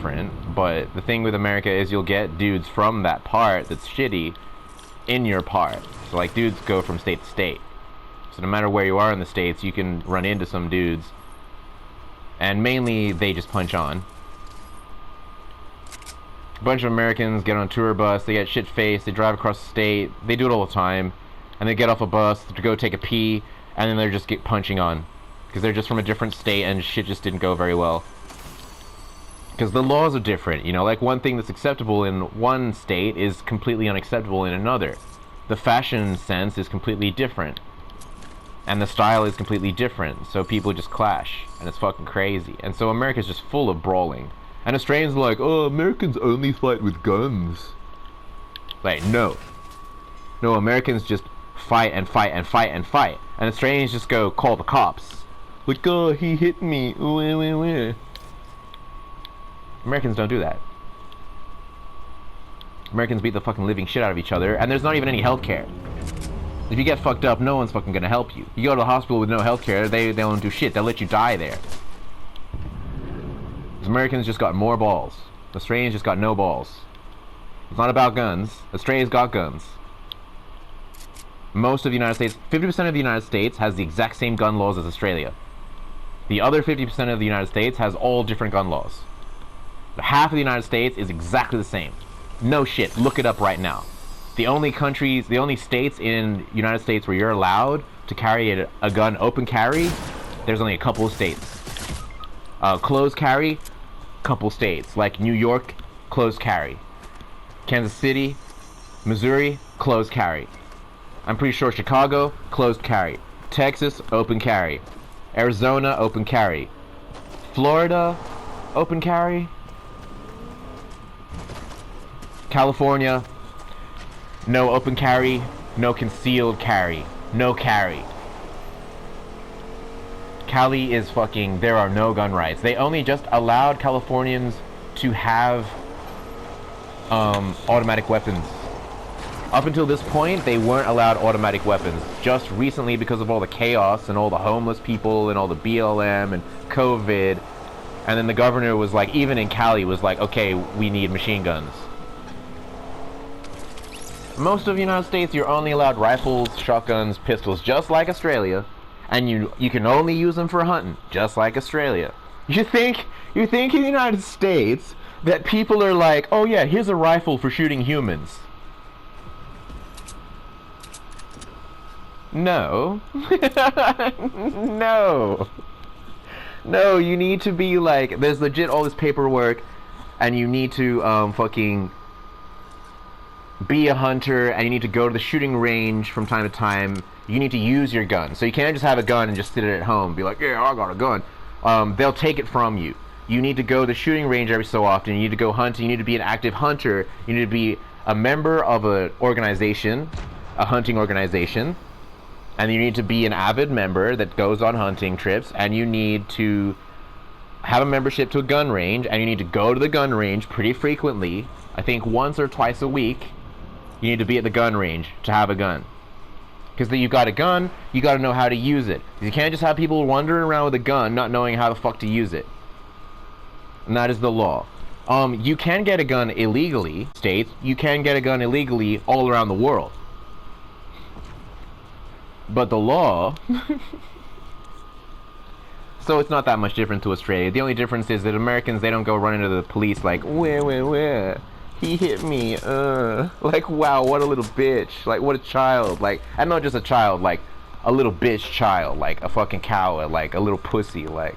different, but the thing with America is you'll get dudes from that part that's shitty in your part. So like dudes go from state to state. So no matter where you are in the states, you can run into some dudes, and mainly they just punch on. A bunch of Americans get on a tour bus, they get shit-faced, they drive across the state, they do it all the time, and they get off a bus to go take a pee, and then they're just get punching on. Because they're just from a different state and shit just didn't go very well. Because the laws are different, you know, like one thing that's acceptable in one state is completely unacceptable in another. The fashion sense is completely different. And the style is completely different, so people just clash, and it's fucking crazy. And so America's just full of brawling. And Australians are like, oh, Americans only fight with guns. Like, no. No, Americans just fight and fight and fight and fight. And Australians just go call the cops. Like, oh, he hit me. Americans don't do that. Americans beat the fucking living shit out of each other, and there's not even any healthcare. If you get fucked up, no one's fucking gonna help you. You go to the hospital with no healthcare, they don't do shit. They'll let you die there. Americans just got more balls. Australians just got no balls. It's not about guns. Australia's got guns. Most of the United States, 50% of the United States has the exact same gun laws as Australia. The other 50% of the United States has all different gun laws. Half of the United States is exactly the same. No shit, look it up right now. The only states in the United States where you're allowed to carry a gun open carry, there's only a couple of states. Closed carry, couple states. Like New York, closed carry. Kansas City, Missouri, closed carry. I'm pretty sure Chicago, closed carry. Texas, open carry. Arizona, open carry. Florida, open carry. California, no open carry, no concealed carry, no carry. Cali is fucking, there are no gun rights. They only just allowed Californians to have automatic weapons. Up until this point, they weren't allowed automatic weapons. Just recently, because of all the chaos and all the homeless people and all the BLM and COVID, and then the governor was like, even in Cali, was like, okay, we need machine guns. Most of the United States, you're only allowed rifles, shotguns, pistols, just like Australia. And you can only use them for hunting, just like Australia. You think in the United States that people are like, oh yeah, here's a rifle for shooting humans. No. No, you need to be like, there's legit all this paperwork, and you need to fucking be a hunter, and you need to go to the shooting range from time to time. You need to use your gun. So you can't just have a gun and just sit at home and be like, yeah, I got a gun. They'll take it from you. You need to go to the shooting range every so often. You need to go hunting. You need to be an active hunter. You need to be a member of an organization, a hunting organization. And you need to be an avid member that goes on hunting trips. And you need to have a membership to a gun range. And you need to go to the gun range pretty frequently. I think once or twice a week. You need to be at the gun range to have a gun. Because you've got a gun, you got to know how to use it. You can't just have people wandering around with a gun not knowing how the fuck to use it. And that is the law. You can get a gun illegally, states. You can get a gun illegally all around the world. But the law... So it's not that much different to Australia. The only difference is that Americans, they don't go running to the police like, where? He hit me, like, wow, what a little bitch, like, what a child, like, and not just a child, like, a little bitch child, like, a fucking cow, like, a little pussy, like,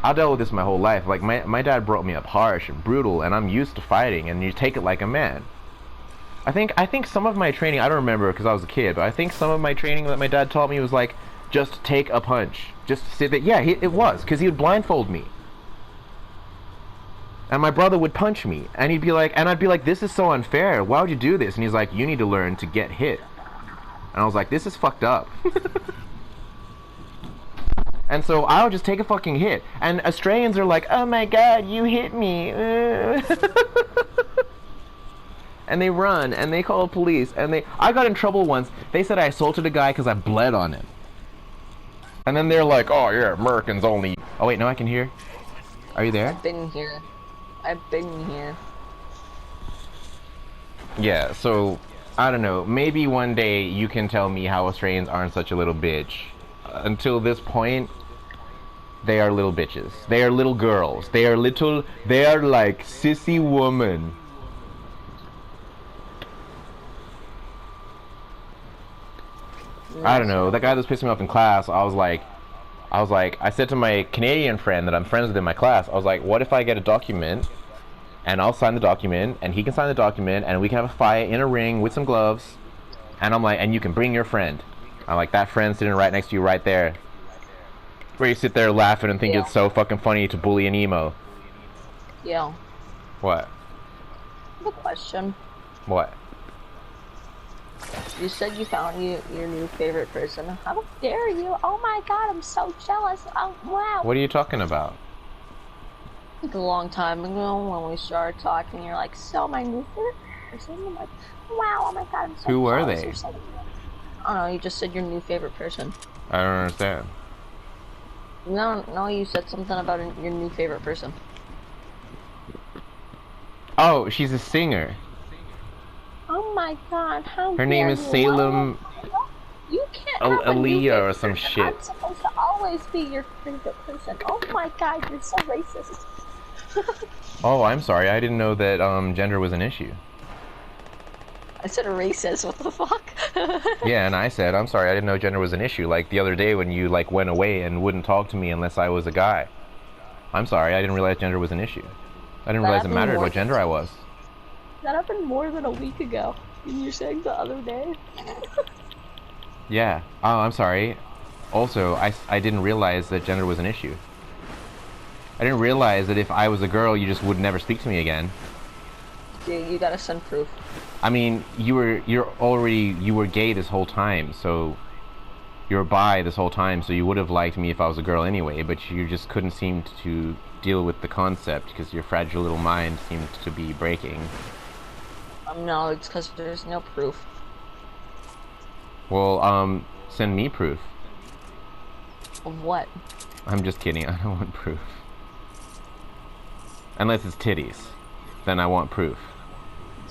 I dealt with this my whole life, like, my dad brought me up harsh and brutal, and I'm used to fighting, and you take it like a man. I think some of my training, I don't remember, because I was a kid, but I think some of my training that my dad taught me was, like, just take a punch, just sit there, yeah, it was, because he would blindfold me. And my brother would punch me, and he'd be like, and I'd be like, this is so unfair, why would you do this? And he's like, you need to learn to get hit. And I was like, this is fucked up. And so I'll just take a fucking hit. And Australians are like, oh my god, you hit me. And they run, and they call police, and I got in trouble once. They said I assaulted a guy because I bled on him. And then they're like, oh yeah, Americans only. Oh wait, no, I can hear. Are you there? I've been here. I've been here. Yeah, so, I don't know. Maybe one day you can tell me how Australians aren't such a little bitch. Until this point, they are little bitches. They are little girls. They are like sissy woman. I don't know. That guy that was pissing me off in class, I said to my Canadian friend that I'm friends with in my class, I was like, what if I get a document and I'll sign the document and he can sign the document and we can have a fight in a ring with some gloves, and I'm like, and you can bring your friend. I'm like, that friend sitting right next to you right there. Where you sit there laughing and think it's so fucking funny to bully an emo. Yeah. What? The question. What? You said you found your new favorite person. How dare you? Oh my god, I'm so jealous. Oh, wow. What are you talking about? Like a long time ago when we started talking, you're like, so my new favorite person? I'm like, wow, oh my god, I'm so Who were jealous. they? So, I don't know, you just said your new favorite person. I don't understand. No, you said something about your new favorite person. Oh, she's a singer. Oh my god, how Her name is Salem You can't have a new Aaliyah or favorite some person. shit. I'm supposed to always be your favorite person. Oh my god, you're so racist. Oh, I'm sorry. I didn't know that gender was an issue. I said racist, what the fuck? Yeah, and I said, I'm sorry, I didn't know gender was an issue. Like the other day when you like went away and wouldn't talk to me unless I was a guy. I'm sorry, I didn't realize gender was an issue. I didn't realize it mattered what gender I was. That happened more than a week ago. And you're saying the other day? Yeah. Oh, I'm sorry. Also, I didn't realize that gender was an issue. I didn't realize that if I was a girl, you just would never speak to me again. Dude, you gotta send proof. I mean, you were gay this whole time, so you were bi this whole time, so you would have liked me if I was a girl anyway, but you just couldn't seem to deal with the concept because your fragile little mind seemed to be breaking. No, it's because there's no proof. Well, send me proof. Of what? I'm just kidding, I don't want proof. Unless it's titties. Then I want proof.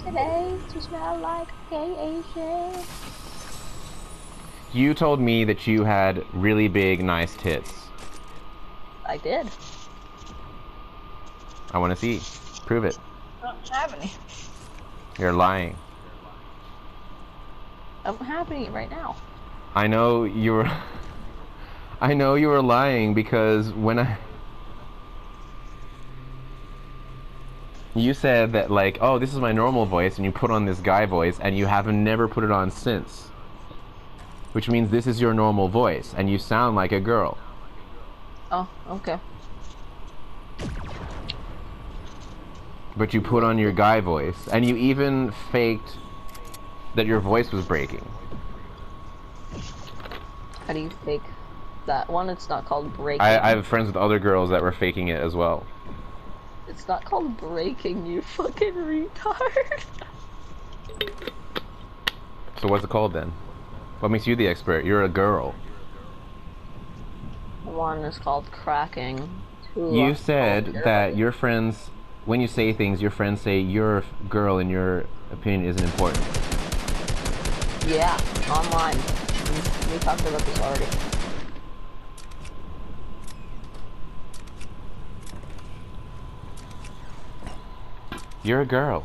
Today to smell like gay Asian. You told me that you had really big, nice tits. I did. I want to see. Prove it. I don't have any. You're lying. I don't have any right now. I know you were... I know you were lying because when I... You said that like, oh, this is my normal voice, and you put on this guy voice, and you have never put it on since. Which means this is your normal voice, and you sound like a girl. Oh, okay. But you put on your guy voice, and you even faked that your voice was breaking. How do you fake that one? It's not called breaking. I have friends with other girls that were faking it as well. It's not called breaking, you fucking retard. So what's it called then? What makes you the expert? You're a girl. One is called cracking. Two You said that your friends, when you say things, your friends say your girl in your opinion isn't important. Yeah, online. We talked about this already. You're a girl.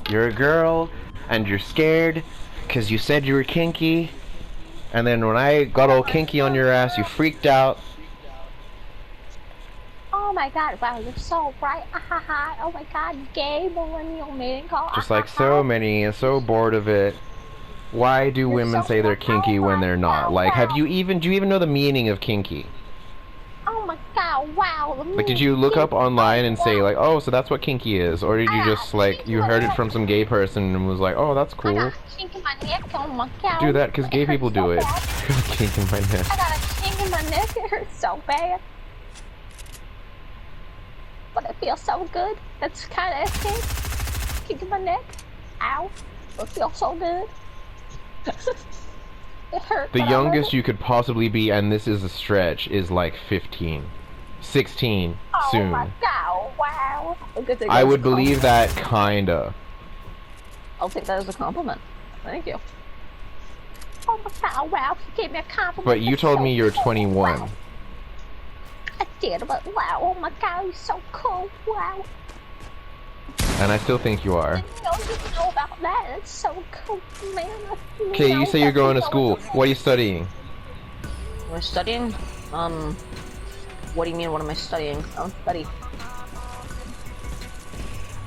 You're a girl, and you're scared because you said you were kinky, and then when I got all kinky on your ass, you freaked out. Oh my god, wow, you're so right. Oh my god, gay millennial mating call. Just like so many, and so bored of it. Why do women say they're kinky when they're not? Like, do you even know the meaning of kinky? Oh my god, wow. Like, did you look up online and say, like, oh, so that's what kinky is? Or did you just, like, you heard it from some gay person and was like, oh, that's cool. I got a kink in my neck, oh my god. Do that, because gay people do it. I got a kink in my neck. I got a kink in my neck, it hurts so bad. But it feels so good. That's kind of a kink. Kink in my neck. Ow. It feels so good. It hurt. The youngest you could possibly be, and this is a stretch, is like 15. 16. soon. Oh my god, wow. I would believe that, kinda. I'll take that as a compliment. Thank you. Oh my god, wow, you gave me a compliment. But you told me you're Cool. 21. Wow. I did, but wow, oh my god, you're so cool, wow. And I still think you are. I didn't know you know about that, that's so cool, man. Okay, you say you're going to school. What are you studying? Am I studying? What do you mean, what am I studying? I don't study.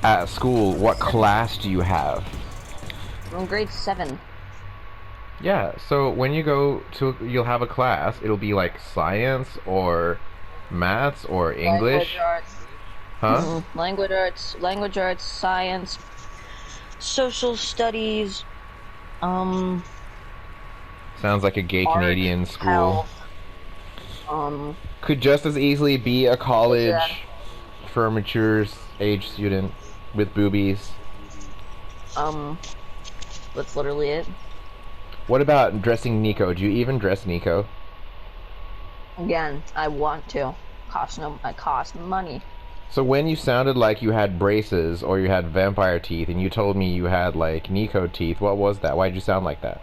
At school, what class do you have? I'm in grade 7. Yeah, so when you go to, you'll have a class. It'll be like science or maths or English. Language arts. Huh? Language arts, science, social studies, Sounds like a gay art, Canadian school. health, Could just as easily be a college Yeah. for a mature age student with boobies. that's literally it. What about dressing Nico? Do you even dress Nico? Again, I want to. It costs money. So when you sounded like you had braces or you had vampire teeth and you told me you had like Nico teeth, what was that? Why did you sound like that?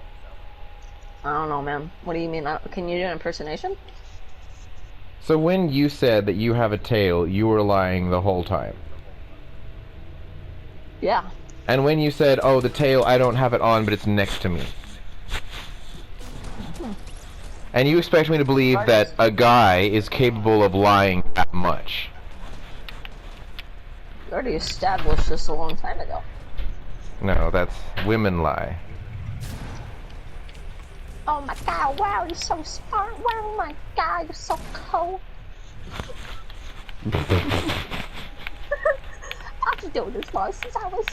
I don't know, man. What do you mean? Can you do an impersonation? So when you said that you have a tail, you were lying the whole time. Yeah. And when you said, oh, the tail, I don't have it on, but it's next to me. And you expect me to believe that a guy is capable of lying that much. We already established this a long time ago. No, that's women lie. Oh my god, wow, you're so smart. Wow, my god, you're so cool. I've been doing this law since I was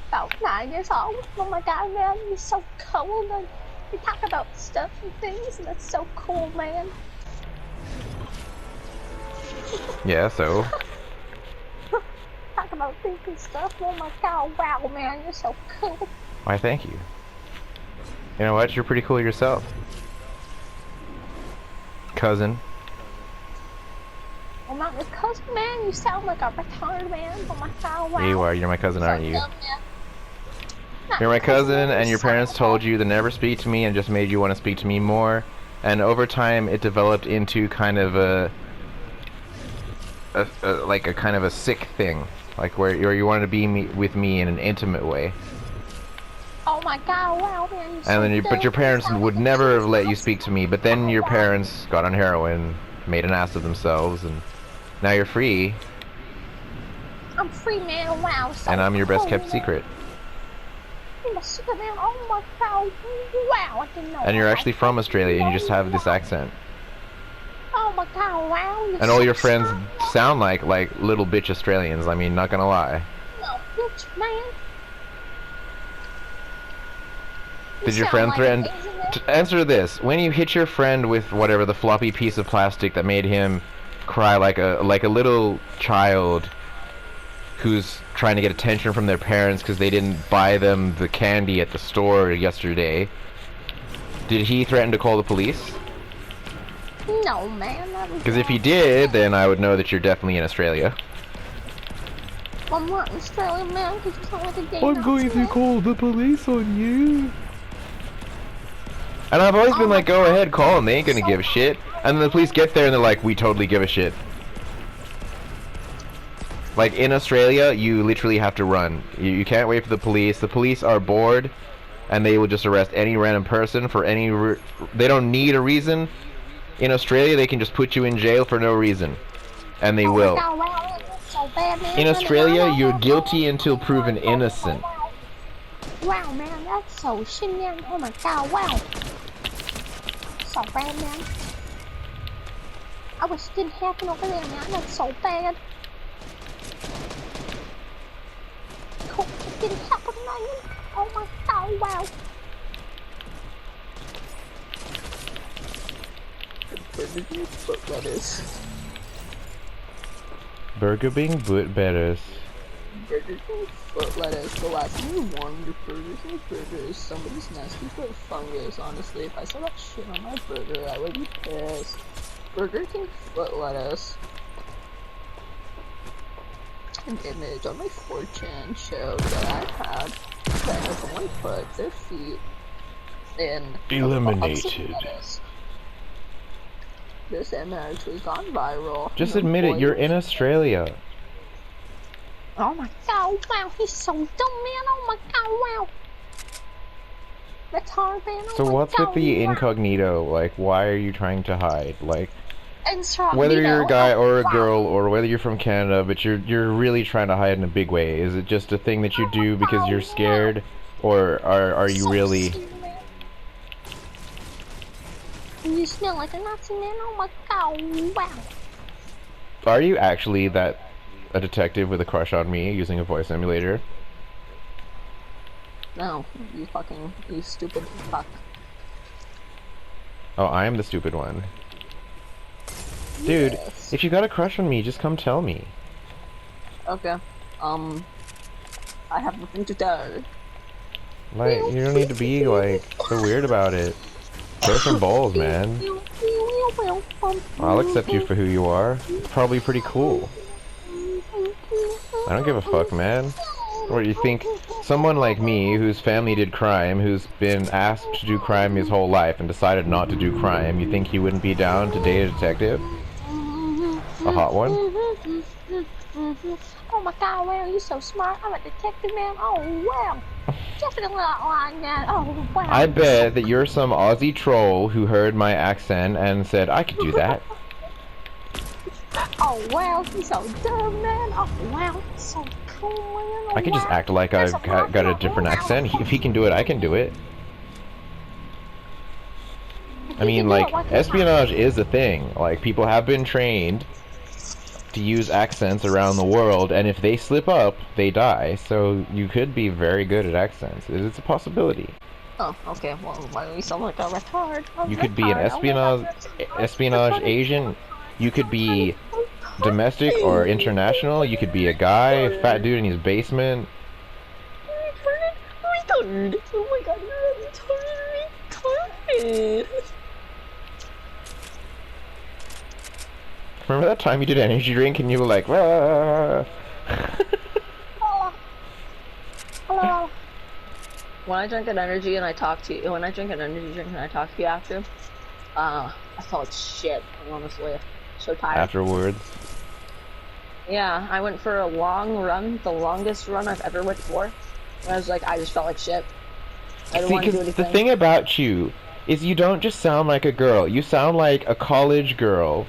about 9 years old. Oh my god, man, you're so cool. And you talk about stuff and things, and that's so cool, man. Yeah, so? Talk about things and stuff. Oh my god, wow, man, you're so cool. Why, thank you. You know what? You're pretty cool yourself. Cousin. I'm not your cousin, man. You sound like a retarded man. Oh my god, wow. Yeah, you are. You're my cousin, aren't you? Dumb, man. Not You're my cousin, man, and you your sound parents like told you to never speak to me and just made you want to speak to me more. And over time, it developed into kind of a kind of a sick thing, like where you wanted to be with me in an intimate way. Oh my god, wow, man. And then, but your parents would never have let you speak to me. But then your parents got on heroin, made an ass of themselves, and now you're free. I'm free, man. Wow. So And I'm your best cool, kept man. secret. I'm a secret man. Oh my god. Wow, I didn't know. And you're that. actually from Australia, and you just have this accent. Oh my god, wow. You're And all so your friends smart. sound like little bitch Australians. I mean, not gonna lie. No, bitch, man. You Did your sound friend like threaten? an Asian man. Answer this: when you hit your friend with whatever the floppy piece of plastic that made him cry like a little child who's trying to get attention from their parents because they didn't buy them the candy at the store yesterday, did he threaten to call the police? No, man. Because if he did, then I would know that you're definitely in Australia. I'm not an Australian man because you sound like a gay Nazi man. call the police on you. And I've always been like, go ahead, call them. They ain't gonna give a shit. And then the police get there and they're like, we totally give a shit. Like in Australia, you literally have to run. You can't wait for the police. The police are bored, and they will just arrest any random person for any. They don't need a reason. In Australia, they can just put you in jail for no reason, and they will. Oh my God, wow, that's so bad, man. In Australia, you're guilty until proven innocent. Wow, man, that's so shit, man. Oh my god, wow. So bad, man. I wish it didn't happen over there, man. That's so bad. Cool, it didn't happen, man. Oh my god, wow. But lettuce. Burger Bing Boot Betters. Burger King foot lettuce. The last time you warmed your Burger King burger is somebody's nasty foot fungus. Honestly, if I saw that shit on my burger, I would be pissed. Burger King foot lettuce. An image on my fortune showed that I had players only put their feet in Eliminated. This image has gone viral. Just The admit it, you're boys- in Australia. Oh my god, wow, he's so dumb, man. Oh my god, wow. That's hard, man. Oh So my what's god, with the wow. incognito? Like, why are you trying to hide? Like, Incognito, whether you're a guy or a wow. girl, or whether you're from Canada, but you're really trying to hide in a big way. Is it just a thing that you do because you're scared, or are you So really? stupid, man. You smell like a Nazi, man. Oh my god, wow. Are you actually a detective with a crush on me using a voice emulator? No, you stupid fuck. Oh, I am the stupid one. Dude, Yes. if you got a crush on me, just come tell me. Okay. I have nothing to tell. Like, you don't need to be, like, so weird about it. Throw some balls, man. I'll accept you for who you are. Probably pretty cool. I don't give a fuck, man. Or you think someone like me, whose family did crime, who's been asked to do crime his whole life and decided not to do crime, you think he wouldn't be down to date a detective? A hot one? Oh my god, wow, you're so smart. I'm a detective, man. Oh, wow. Definitely not lying, man. Oh, wow. I bet that you're some Aussie troll who heard my accent and said, I could do that. Oh, wow, you're so dumb, man. Oh, wow, so cool, man. Oh, I could just wow. act like I've got a different accent. If he can do it, I can do it. I mean, like, espionage is a thing. Like, people have been trained to use accents around the world, and if they slip up, they die. So you could be very good at accents. It's a possibility. Oh, okay, well, why do we sound like a retard? You could be an espionage agent. You could be domestic or international. You could be a guy, a fat dude in his basement. Retarded. Oh my god, you're retarded. Remember that time you did energy drink and you were like, "Rah." Hello. Hello. When I drink an energy and I talk to you, when I drink an energy drink and I talk to you after, I felt shit, honestly. So tired. Afterwards. Yeah, I went for a long run, the longest run I've ever went for. And I was like, I just felt like shit. I didn't See, want to do 'cause anything. the thing about you is you don't just sound like a girl. You sound like a college girl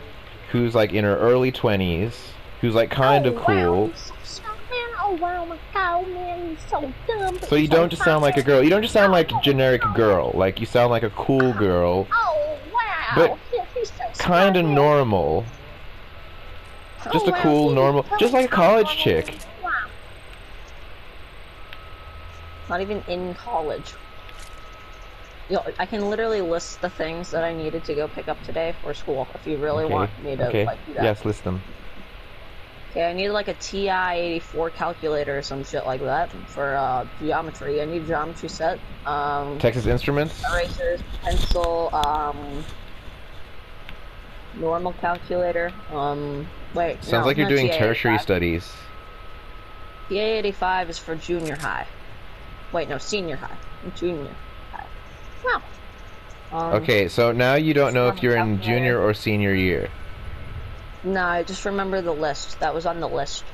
who's like in her early 20s, who's like kind of Wow, cool. you're so smart, man. Oh wow, my god, man, you're so dumb. So you don't just sound like a girl. You don't just sound like a generic girl. Like you sound like a cool girl, Oh wow. But Yeah, he's so smart, kind of man. normal. Just a wow, cool, he's normal, so just like a smart, college man. chick. Wow. Not even in college. Yo, I can literally list the things that I needed to go pick up today for school if you really want me to Okay. like do that. Yes, list them. Okay, I need like a TI-84 calculator or some shit like that for geometry. I need a geometry set. Texas Instruments. Erasers, pencil, normal calculator. Wait. Sounds like you're doing tertiary studies. TI-85 is for junior high. Wait, no, senior high. Junior high. Wow. Okay, so now you don't know if you're in calculator. junior or senior year. No, I just remember the list. That was on the list.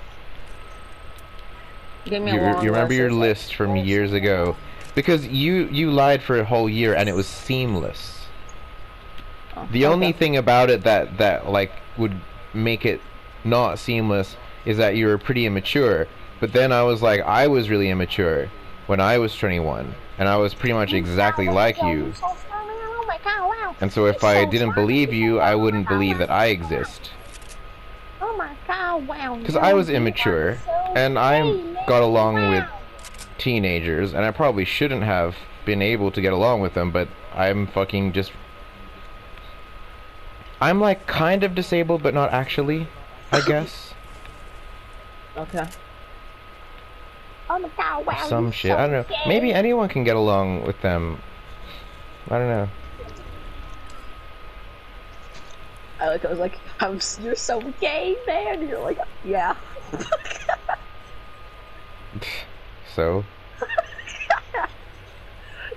Give me You a long remember your It was like- list from years ago. Because you lied for a whole year and it was seamless. Oh, The only okay. thing about it that like would make it not seamless is that you were pretty immature. But then I was like, I was really immature when I was 21, and I was pretty much exactly like you. Oh my god, wow. And so if I didn't believe you, I wouldn't believe that I exist. Oh my god, wow. Because I was immature, and I got along with teenagers, and I probably shouldn't have been able to get along with them, but I'm fucking just... I'm like kind of disabled, but not actually, I guess. Okay. Oh my god, wow. Some you're shit, so I don't know. gay. Maybe anyone can get along with them. I don't know. I was like, you're so gay, man. You're like, yeah. So?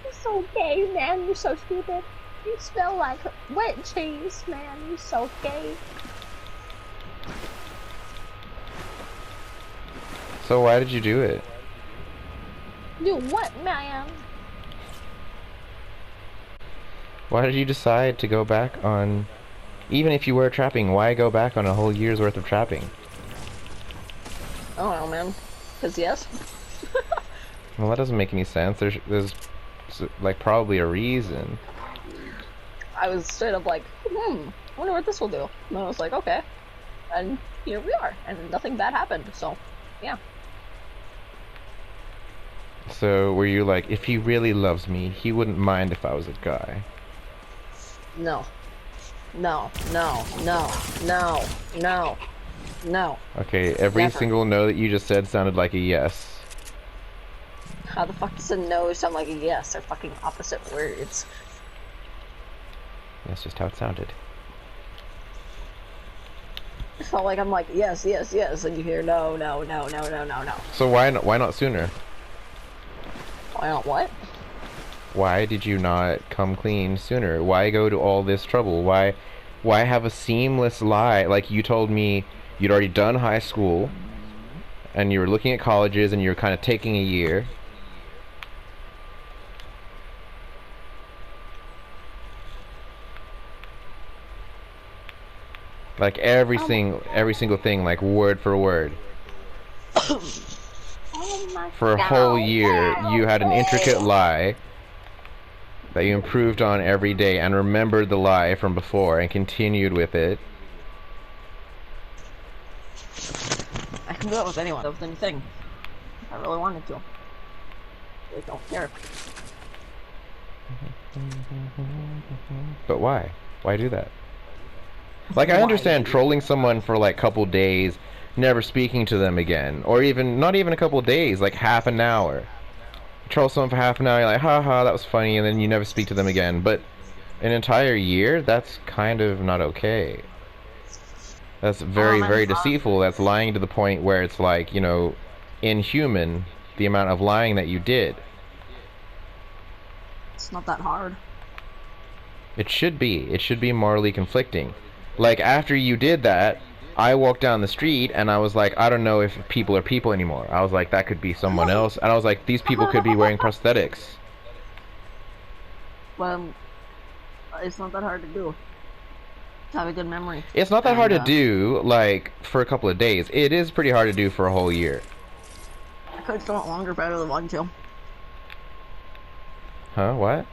You're so gay, man. You're so stupid. You smell like wet cheese, man. You're so gay. So why did you do it? Do what, man? Why did you decide to go back on... Even if you were trapping, why go back on a whole year's worth of trapping? I don't know, man. 'Cause yes. Well, that doesn't make any sense. There's like, probably a reason. I was straight up like, I wonder what this will do. And I was like, okay. And here we are. And nothing bad happened, so, yeah. So, were you like, if he really loves me, he wouldn't mind if I was a guy? No. No, no, no, no, no, no. Okay, every Never. single no that you just said sounded like a yes. How the fuck does a no sound like a yes? They're fucking opposite words. That's just how it sounded. It's not like I'm like, yes, yes, yes, and you hear no, no, no, no, no, no, no. So why not sooner? Why not what? Why did you not come clean sooner? Why go to all this trouble? Why have a seamless lie? Like, you told me you'd already done high school, and you were looking at colleges, and you were kind of taking a year. Like, every single thing, like, word for word. Oh my For a whole year, you had an intricate lie that you improved on every day and remembered the lie from before and continued with it. I can do that with anyone, with anything. If I really wanted to. I don't care. But why? Why do that? Like, I understand trolling someone for like couple days, never speaking to them again, or even not even a couple days, like half an hour. Troll someone for half an hour, you're like, haha, that was funny, and then you never speak to them again. But an entire year, that's kind of not okay. That's very, very deceitful. That's lying to the point where it's like, you know, inhuman, the amount of lying that you did. It's not that hard. It should be. It should be morally conflicting. Like, after you did that, I walked down the street and I was like, I don't know if people are people anymore. I was like, that could be someone else. And I was like, these people could be wearing prosthetics. Well, it's not that hard to do. To have a good memory. It's not that hard to do, like, for a couple of days. It is pretty hard to do for a whole year. I could have done it longer if I really wanted to. Huh? What?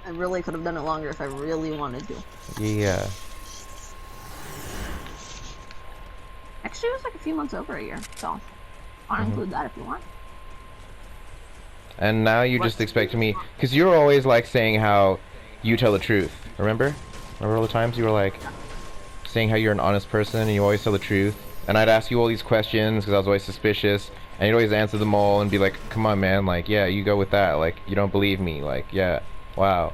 I really could have done it longer if I really wanted to. Yeah. Actually, it was like a few months over a year, so I'll include that if you want. And now you just expect me, because you're always like saying how you tell the truth. Remember? Remember all the times you were like saying how you're an honest person and you always tell the truth? And I'd ask you all these questions because I was always suspicious, and you'd always answer them all and be like, come on man, like, yeah, you go with that, like, you don't believe me, like, yeah, wow.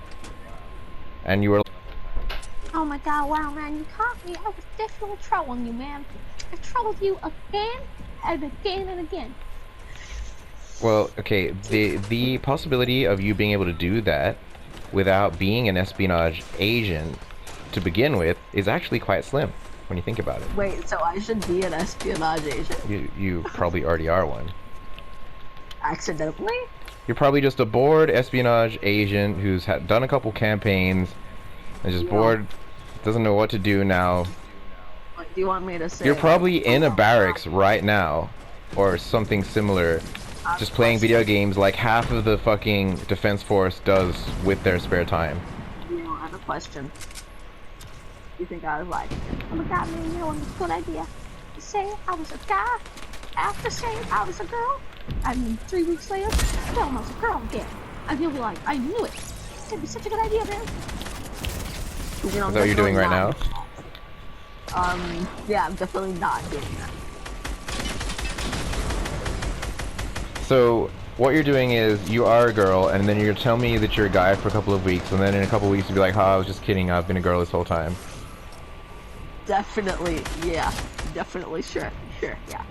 And you were, oh my god, wow man, you caught me. I was definitely trolling you, man. I trolled you again and again and again. well, okay, the possibility of you being able to do that without being an espionage agent to begin with is actually quite slim when you think about it. Wait, so I should be an espionage agent? You probably already are one. Accidentally? You're probably just a bored espionage agent who's done a couple campaigns and just bored, doesn't know what to do now. What do you want me to say? You're probably in a barracks right now, or something similar, just playing video games like half of the fucking defense force does with their spare time. You know, I have a question. You think I was like, oh my god, man, you know, it's a good idea to say I was a guy after saying I was a girl, and 3 weeks later, tell I was a girl again. And you'll be like, I knew it. It'd be such a good idea, man. You know, Is that what you're doing right now? Yeah, I'm definitely not doing that. So, what you're doing is, you are a girl, and then you're gonna tell me that you're a guy for a couple of weeks, and then in a couple of weeks you'll be like, ha, I was just kidding, I've been a girl this whole time. Definitely, yeah. Definitely, sure, yeah.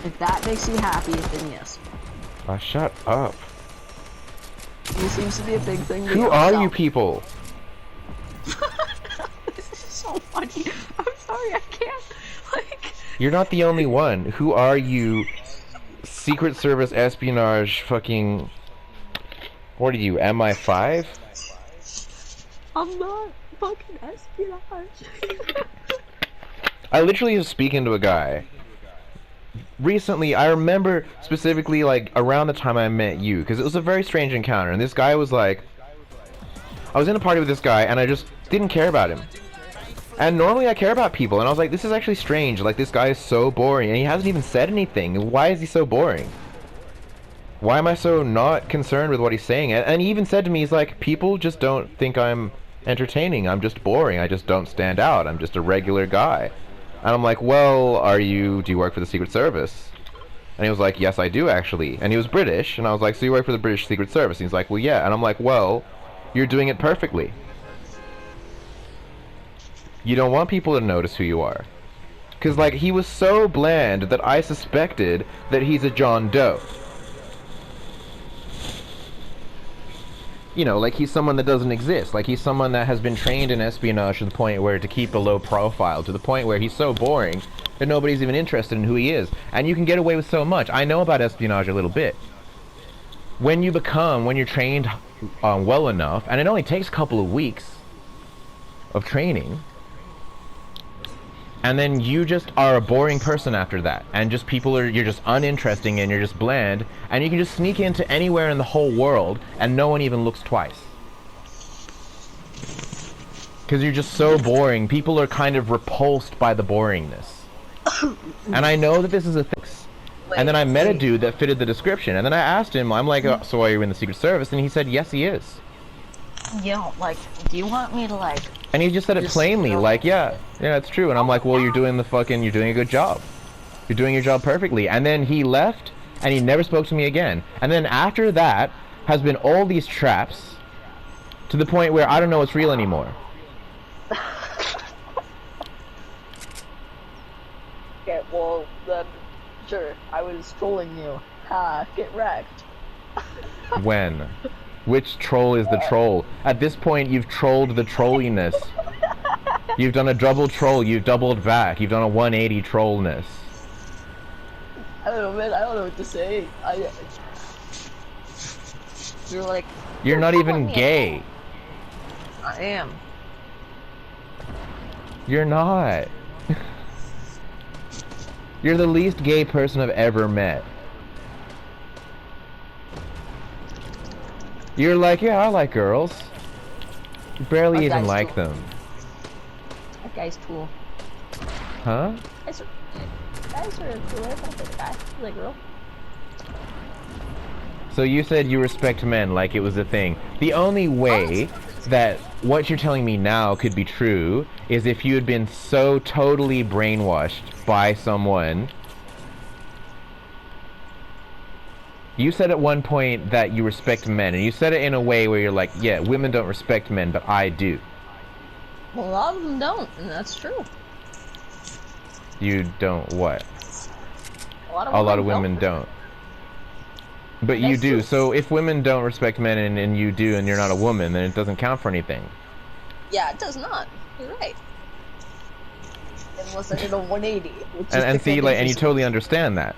If that makes you happy, then yes. Shut up. It seems to be a big thing. Who are you people? This is so funny. I'm sorry, I can't. Like. You're not the only one. Who are you? Secret Service espionage fucking... What are you, MI5? I'm not fucking espionage. I literally was speaking to a guy. Recently, I remember specifically, like, around the time I met you, because it was a very strange encounter, and this guy was like... I was in a party with this guy, and I just didn't care about him. And normally I care about people, and I was like, this is actually strange, like, this guy is so boring, and he hasn't even said anything. Why is he so boring? Why am I so not concerned with what he's saying? And he even said to me, he's like, people just don't think I'm entertaining, I'm just boring, I just don't stand out, I'm just a regular guy. And I'm like, well, do you work for the Secret Service? And he was like, yes, I do, actually. And he was British, and I was like, so you work for the British Secret Service? And he's like, well, yeah. And I'm like, well, you're doing it perfectly. You don't want people to notice who you are. Because, like, he was so bland that I suspected that he's a John Doe. You know, like, he's someone that doesn't exist. Like, he's someone that has been trained in espionage to the point where to keep a low profile, to the point where he's so boring that nobody's even interested in who he is. And you can get away with so much. I know about espionage a little bit. When you're trained well enough, and it only takes a couple of weeks of training, and then you just are a boring person after that, and just you're just uninteresting and you're just bland, and you can just sneak into anywhere in the whole world and no one even looks twice. Because you're just so boring. People are kind of repulsed by the boringness. And I know that this is a thing. And then I met a dude that fitted the description, and then I asked him, I'm like, so are you in the Secret Service? And he said, yes, he is. Yo, like, do you want me to, like... And he just said it plainly, like, yeah, it's true. And I'm like, well, you're doing a good job. You're doing your job perfectly. And then he left, and he never spoke to me again. And then after that, has been all these traps, to the point where I don't know what's real anymore. Okay, well, then, sure, I was trolling you. Ha, get wrecked. When? Which troll is the troll? At this point, you've trolled the trolliness. You've done a double troll, you've doubled back, you've done a 180 trollness. I don't know, man, I don't know what to say. You're like... You're not even gay. I am. You're not. You're the least gay person I've ever met. You're like, yeah, I like girls. You barely even like them. That guy's cool. Huh? Guys are cool. I don't think guy. He's like girl. So you said you respect men like it was a thing. The only way that what you're telling me now could be true is if you had been so totally brainwashed by someone. You said at one point that you respect men, and you said it in a way where you're like, yeah, women don't respect men, but I do. Well, a lot of them don't, and that's true. You don't what? A lot of women don't. But you do. So if women don't respect men and you do, and you're not a woman, then it doesn't count for anything. Yeah, it does not. You're right. Unless I did a 180. And see, like, and you totally understand that.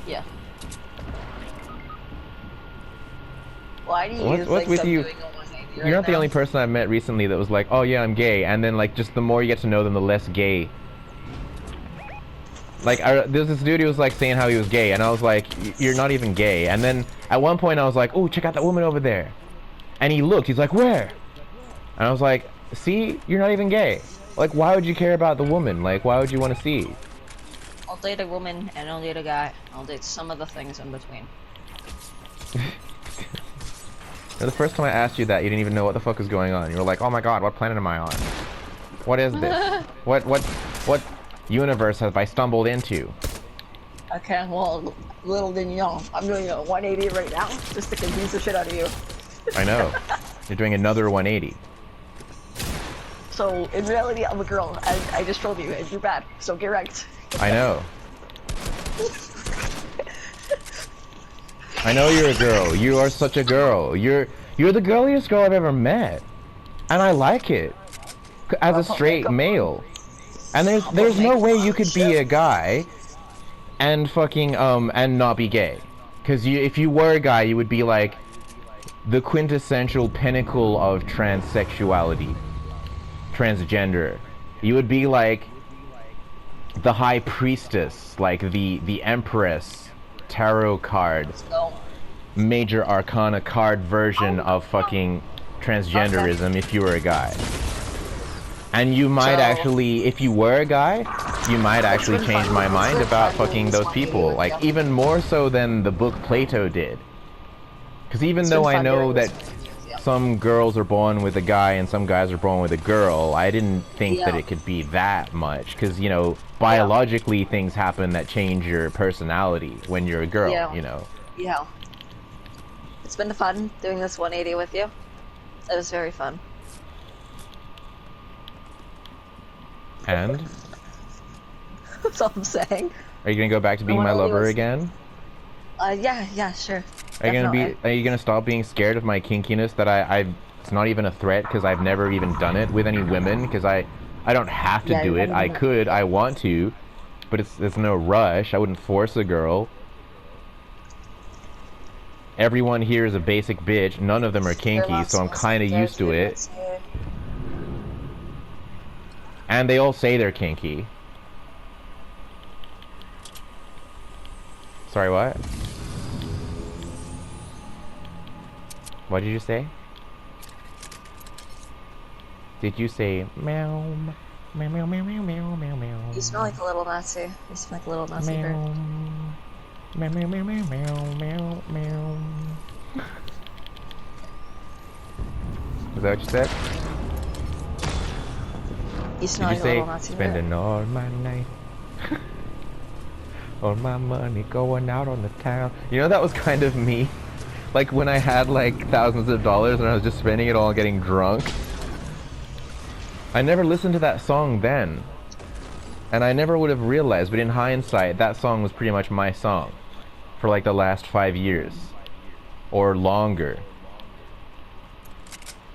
Yeah. Why do you what's like with you? Doing a 180 You're not the only person I've met recently that was like, oh yeah, I'm gay, and then like just the more you get to know them, the less gay. Like, there's this dude who was like saying how he was gay, and I was like, you're not even gay. And then at one point I was like, oh, check out that woman over there. And he looked, he's like, where? And I was like, see, you're not even gay. Like, why would you care about the woman? Like, why would you want to see? I'll date a woman and I'll date a guy. I'll date some of the things in between. The first time I asked you that, you didn't even know what the fuck was going on. You were like, oh my god, what planet am I on? What is this? What universe have I stumbled into? Okay, well, little did you know, I'm doing a 180 right now, just to confuse the shit out of you. I know. You're doing another 180. So, in reality, I'm a girl, and I just trolled you, and you're bad, so get wrecked. I know. I know you're a girl. You are such a girl. You're the girliest girl I've ever met. And I like it. As a straight male. And there's no way you could be a guy and fucking and not be gay. Cuz if you were a guy, you would be like the quintessential pinnacle of transsexuality. Transgender. You would be like the high priestess, like the empress tarot card, major arcana card version of fucking transgenderism if you were a guy. And you might actually, if you were a guy, you might actually change my mind about fucking those people, like even more so than the book Plato did. Because even though I know that some girls are born with a guy and some guys are born with a girl, I didn't think that it could be that much. Because, you know, biologically things happen that change your personality when you're a girl, you know. Yeah. It's been fun doing this 180 with you. It was very fun. And? That's all I'm saying. Are you gonna go back to being my lover again? Yeah, sure. Are you gonna stop being scared of my kinkiness that it's not even a threat because I've never even done it with any women because I don't have to do it. I could, I want to, but it's no rush. I wouldn't force a girl. Everyone here is a basic bitch. None of them are kinky, so I'm kind of used to it. And they all say they're kinky. Sorry, what? What did you say? Did you say meow, meow, meow, meow, meow, meow, meow, meow? You smell like a little Nazi. You smell like a little Nazi bird. Meow, meow, meow, meow, meow, meow, meow. Is that what you said? You smell like a little Nazi bird. Spending all my night, all my money going out on the town. You know, that was kind of me. Like when I had like thousands of dollars and I was just spending it all getting drunk. I never listened to that song then. And I never would have realized, but in hindsight, that song was pretty much my song. For like the last 5 years. Or longer.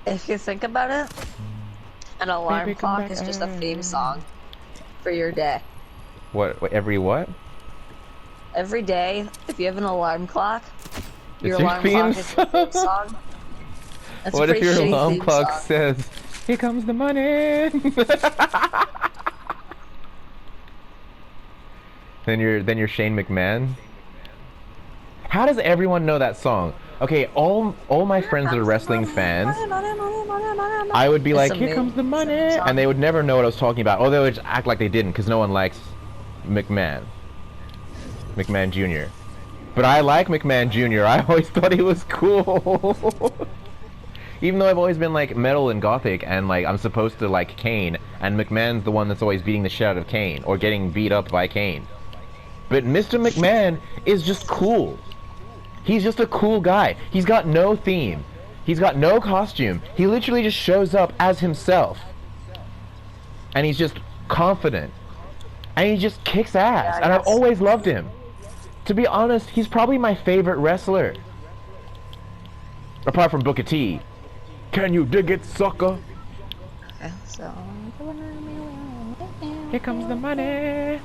If you think about it, an alarm clock is just a theme song for your day. What every what? Every day, if you have an alarm clock, your it's alarm clock is a theme song. That's what if your alarm clock song. says, "Here comes the money"? Then you're Shane McMahon. How does everyone know that song? Okay, all my friends that are wrestling fans, I would be like, "Here comes the money," and they would never know what I was talking about. Or they would just act like they didn't, because no one likes McMahon Jr. But I like McMahon Jr. I always thought he was cool. Even though I've always been like metal and gothic, and like I'm supposed to like Kane, and McMahon's the one that's always beating the shit out of Kane, or getting beat up by Kane. But Mr. McMahon is just cool. He's just a cool guy. He's got no theme. He's got no costume. He literally just shows up as himself. And he's just confident. And he just kicks ass. And I've always loved him. To be honest, he's probably my favorite wrestler. Apart from Booker T. Can you dig it, sucker? Okay, so... Here comes the money.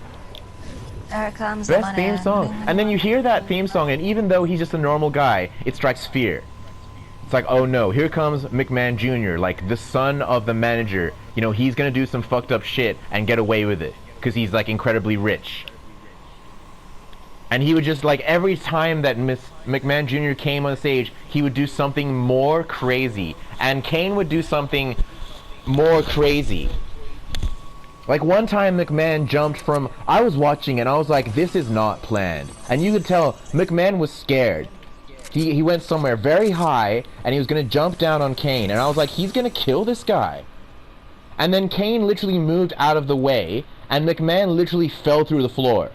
There comes the money. Best theme song. And then you hear that theme song, and even though he's just a normal guy, it strikes fear. It's like, oh no, here comes McMahon Jr., like the son of the manager. You know, he's gonna do some fucked up shit and get away with it, because he's like incredibly rich. And he would just, like, every time that McMahon Jr. came on stage, he would do something more crazy. And Kane would do something more crazy. Like, one time McMahon jumped from... I was watching and I was like, this is not planned. And you could tell McMahon was scared. He went somewhere very high and he was going to jump down on Kane. And I was like, he's going to kill this guy. And then Kane literally moved out of the way and McMahon literally fell through the floor.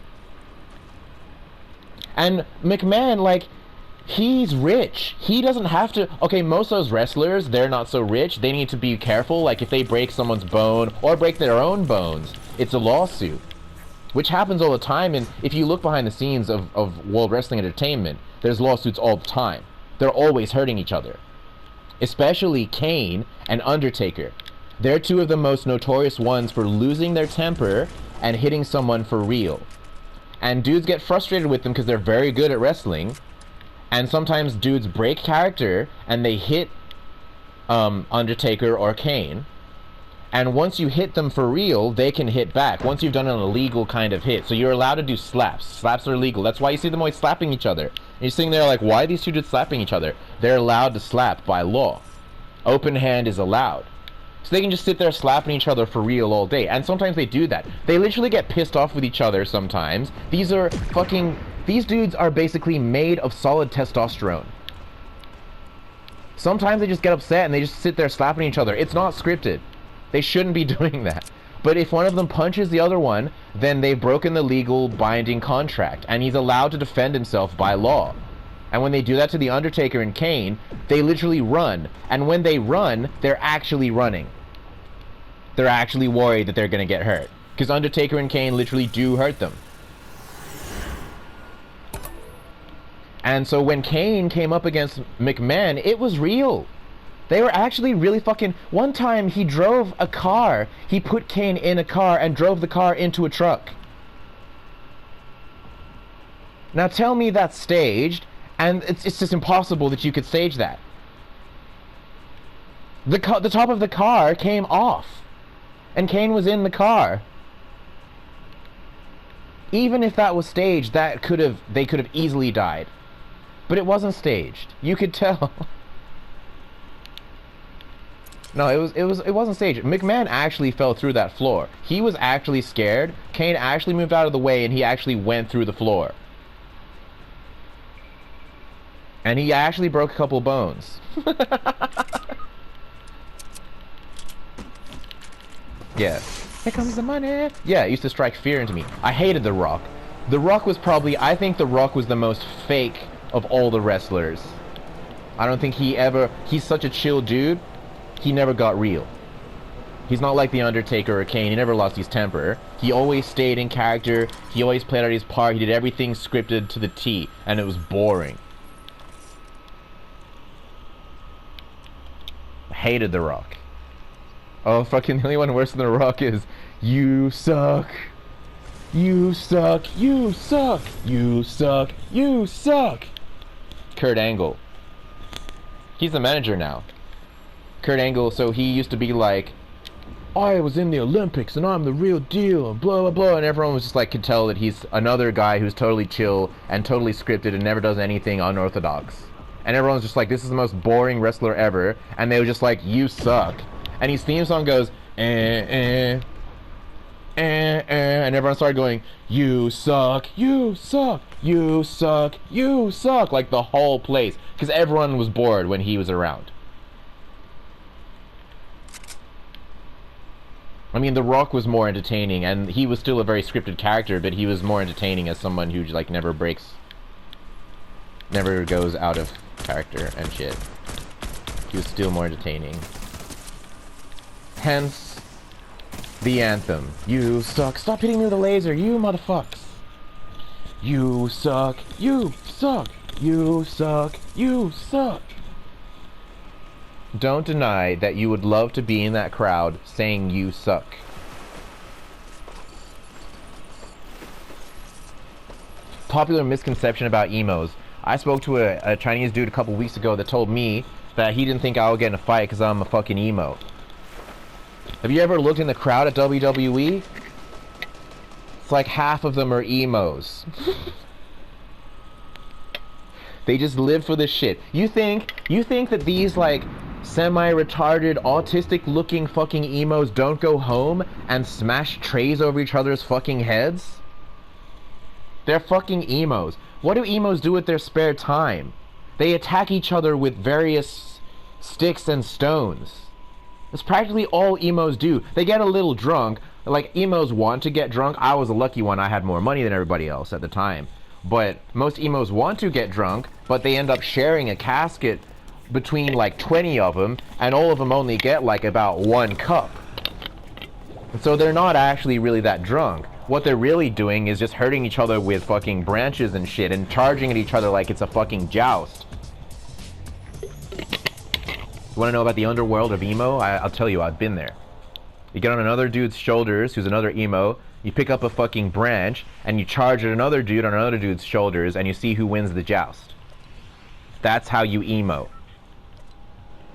And McMahon, like, he's rich. He doesn't have to... Okay, most of those wrestlers, they're not so rich. They need to be careful. Like, if they break someone's bone or break their own bones, it's a lawsuit. which happens all the time. And if you look behind the scenes of World Wrestling Entertainment, there's lawsuits all the time. They're always hurting each other. Especially Kane and Undertaker. They're two of the most notorious ones for losing their temper and hitting someone for real. And dudes get frustrated with them because they're very good at wrestling. And sometimes dudes break character and they hit Undertaker or Kane. And once you hit them for real, they can hit back. Once you've done an illegal kind of hit. So you're allowed to do slaps. Slaps are illegal. That's why you see them always slapping each other. And you're sitting there like, why are these two dudes slapping each other? They're allowed to slap by law. Open hand is allowed. So they can just sit there slapping each other for real all day. And sometimes they do that. They literally get pissed off with each other sometimes. These dudes are basically made of solid testosterone. Sometimes they just get upset and they just sit there slapping each other. It's not scripted. They shouldn't be doing that. But if one of them punches the other one, then they've broken the legal binding contract. And he's allowed to defend himself by law. And when they do that to The Undertaker and Kane, they literally run. And when they run, they're actually running. They're actually worried that they're going to get hurt. Because Undertaker and Kane literally do hurt them. And so when Kane came up against McMahon, it was real. They were actually really fucking... One time, he drove a car. He put Kane in a car and drove the car into a truck. Now tell me that's staged, and it's just impossible that you could stage that. The top of the car came off, and Kane was in the car. Even if that was staged, they could have easily died. But it wasn't staged. You could tell. No, it wasn't staged. McMahon actually fell through that floor. He was actually scared. Kane actually moved out of the way and he actually went through the floor. And he actually broke a couple bones. Yeah. Here comes the money. Yeah, it used to strike fear into me. I hated The Rock. The Rock was I think The Rock was the most fake of all the wrestlers. I don't think he's such a chill dude. He never got real. He's not like The Undertaker or Kane. He never lost his temper. He always stayed in character. He always played out his part. He did everything scripted to the T. And it was boring. I hated The Rock. Oh, fucking the only one worse than The Rock is... You suck. You suck. You suck. You suck. You suck. Kurt Angle. He's the manager now. Kurt Angle, so he used to be like, I was in the Olympics and I'm the real deal and blah blah blah, and everyone was just like, could tell that he's another guy who's totally chill and totally scripted and never does anything unorthodox. And everyone's just like, this is the most boring wrestler ever, and they were just like, you suck. And his theme song goes, and everyone started going, you suck, you suck, you suck, you suck, like the whole place, because everyone was bored when he was around. I mean, The Rock was more entertaining, and he was still a very scripted character, but he was more entertaining as someone who, like, never goes out of character and shit. He was still more entertaining. Hence, the anthem. You suck. Stop hitting me with a laser, you motherfucks. You suck. You suck. You suck. You suck. Don't deny that you would love to be in that crowd saying you suck. Popular misconception about emos. I spoke to a Chinese dude a couple weeks ago that told me that he didn't think I would get in a fight because I'm a fucking emo. Have you ever looked in the crowd at WWE? It's like half of them are emos. They just live for this shit. You think that these, like, semi-retarded, autistic-looking fucking emos don't go home and smash trays over each other's fucking heads? They're fucking emos. What do emos do with their spare time? They attack each other with various sticks and stones. That's practically all emos do. They get a little drunk. Like, emos want to get drunk. I was a lucky one. I had more money than everybody else at the time. But most emos want to get drunk, but they end up sharing a casket between like 20 of them, and all of them only get like about 1 cup. So they're not actually really that drunk. what they're really doing is just hurting each other with fucking branches and shit and charging at each other like it's a fucking joust. You wanna know about the underworld of emo? I'll tell you, I've been there. You get on another dude's shoulders, who's another emo, you pick up a fucking branch, and you charge at another dude on another dude's shoulders, and you see who wins the joust. That's how you emo.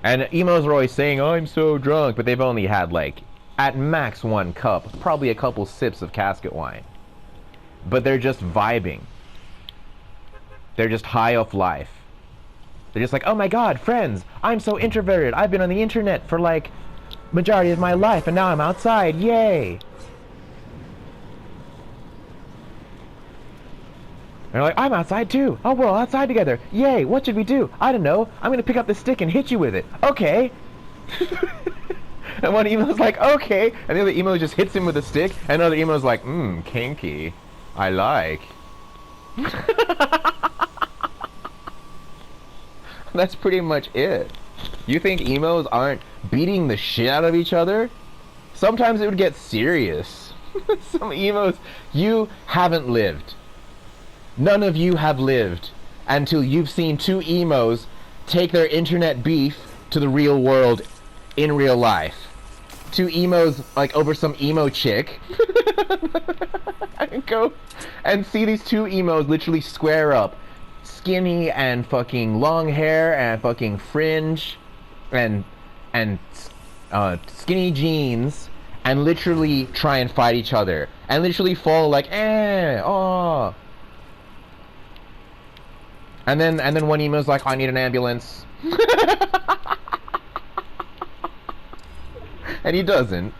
And emos are always saying, oh, I'm so drunk, but they've only had, like, at max 1 cup, probably a couple sips of casket wine. But they're just vibing. They're just high off life. They're just like, oh my god, friends, I'm so introverted. I've been on the internet for, like, majority of my life, and now I'm outside. Yay! They're like, I'm outside too. Oh, we're all outside together. Yay, what should we do? I don't know. I'm gonna pick up the stick and hit you with it. Okay. And one emo's like, okay. And the other emo just hits him with a stick. And another emo's like, kinky. I like. That's pretty much it. You think emos aren't beating the shit out of each other? Sometimes it would get serious. Some emos, you haven't lived. None of you have lived until you've seen 2 emos take their internet beef to the real world in real life. 2 emos, like, over some emo chick. And go and see these 2 emos literally square up. Skinny and fucking long hair and fucking fringe and skinny jeans, and literally try and fight each other. And literally fall like, oh. And then one emo's like, I need an ambulance. And he doesn't.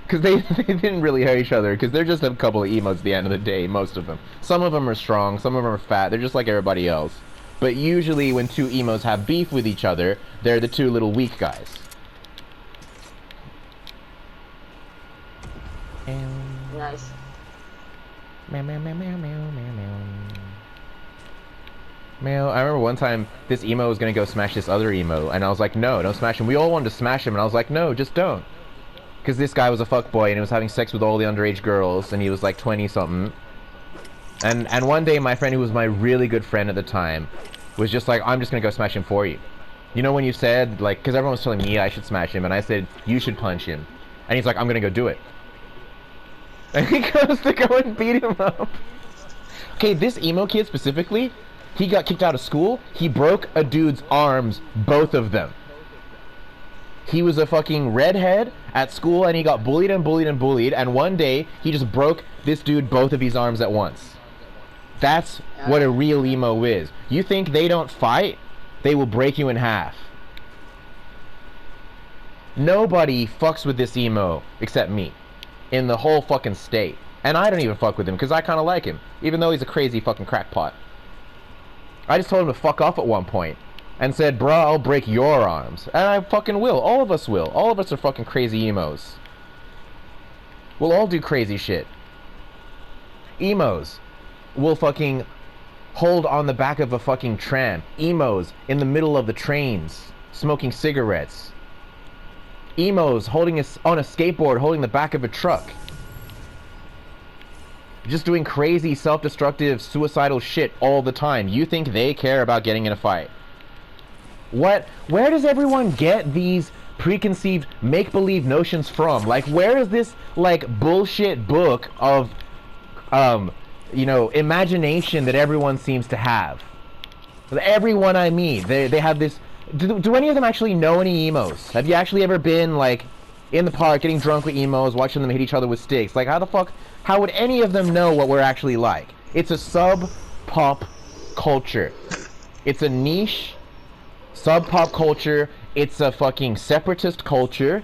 Because they didn't really hurt each other, because they're just a couple of emos at the end of the day, most of them. Some of them are strong, some of them are fat, they're just like everybody else. But usually when 2 emos have beef with each other, they're the 2 little weak guys. Nice. Meow, meow, meow, meow, meow, meow, meow. Meow. I remember one time this emo was gonna go smash this other emo, and I was like, no, don't smash him. We all wanted to smash him, and I was like, no, just don't. Because this guy was a fuckboy, and he was having sex with all the underage girls, and he was like 20-something. And one day, my friend, who was my really good friend at the time, was just like, I'm just gonna go smash him for you. You know when you said, like, because everyone was telling me I should smash him, and I said, you should punch him. And he's like, I'm gonna go do it. And he goes to go and beat him up. Okay, this emo kid specifically, he got kicked out of school. He broke a dude's arms, both of them. He was a fucking redhead at school, and he got bullied and bullied and bullied, and one day, he just broke this dude both of his arms at once. That's what a real emo is. You think they don't fight? They will break you in half. Nobody fucks with this emo except me. In the whole fucking state. And I don't even fuck with him, because I kind of like him. Even though he's a crazy fucking crackpot. I just told him to fuck off at one point. And said, bruh, I'll break your arms. And I fucking will. All of us will. All of us are fucking crazy emos. We'll all do crazy shit. Emos will fucking hold on the back of a fucking tram. Emos in the middle of the trains, smoking cigarettes. Emos holding on a skateboard, holding the back of a truck. Just doing crazy, self-destructive, suicidal shit all the time. You think they care about getting in a fight? Where does everyone get these preconceived make-believe notions from? Like, where is this, like, bullshit book of, you know, imagination that everyone seems to have? Everyone I meet, they have this... Do any of them actually know any emos? Have you actually ever been, like, in the park, getting drunk with emos, watching them hit each other with sticks? Like, how would any of them know what we're actually like? It's a sub-pop culture. It's a niche sub-pop culture. It's a fucking separatist culture.